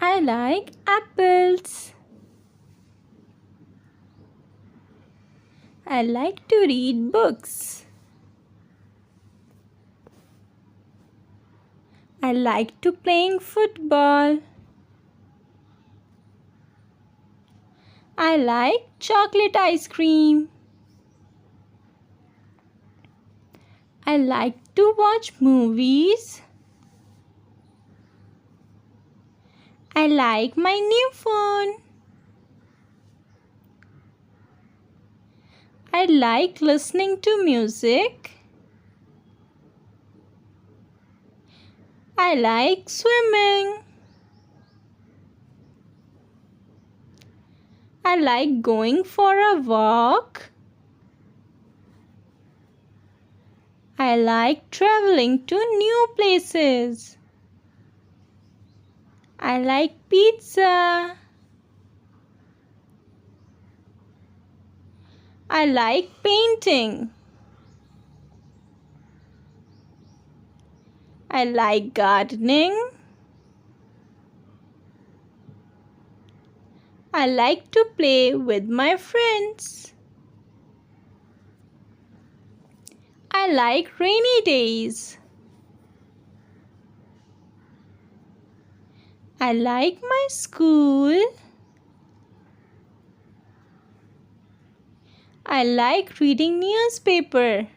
I like apples. I like to read books. I like to playing football. I like chocolate ice cream. I like to watch movies. I like my new phone. I like listening to music. I like swimming. I like going for a walk. I like traveling to new places. I like pizza. I like painting. I like gardening. I like to play with my friends. I like rainy days. I like my school. I like reading newspaper.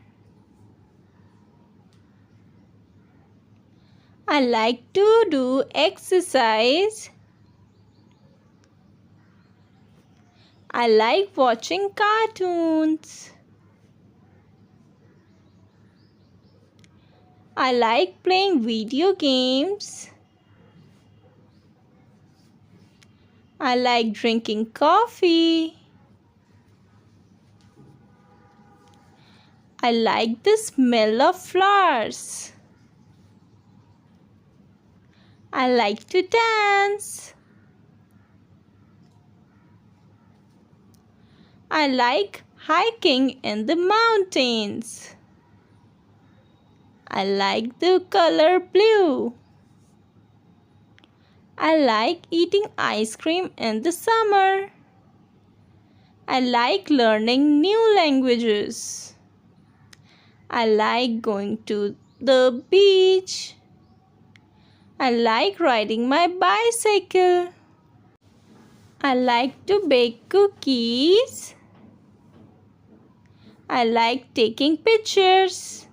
I like to do exercise. I like watching cartoons. I like playing video games. I like drinking coffee. I like the smell of flowers. I like to dance. I like hiking in the mountains. I like the color blue. I like eating ice cream in the summer. I like learning new languages. I like going to the beach. I like riding my bicycle. I like to bake cookies. I like taking pictures.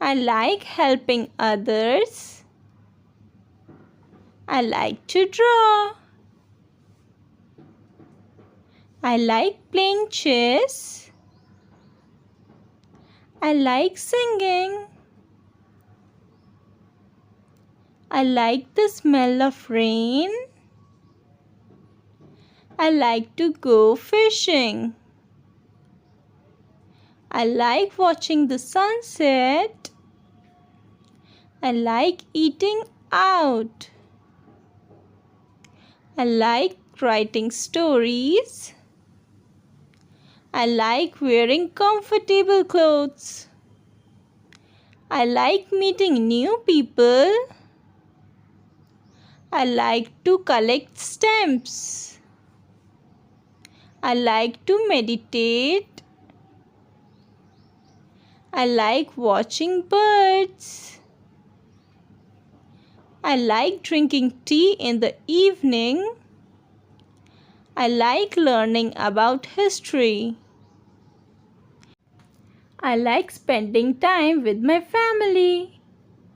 I like helping others. I like to draw. I like playing chess. I like singing. I like the smell of rain. I like to go fishing. I like watching the sunset. I like eating out. I like writing stories. I like wearing comfortable clothes. I like meeting new people. I like to collect stamps. I like to meditate. I like watching birds. I like drinking tea in the evening. I like learning about history. I like spending time with my family.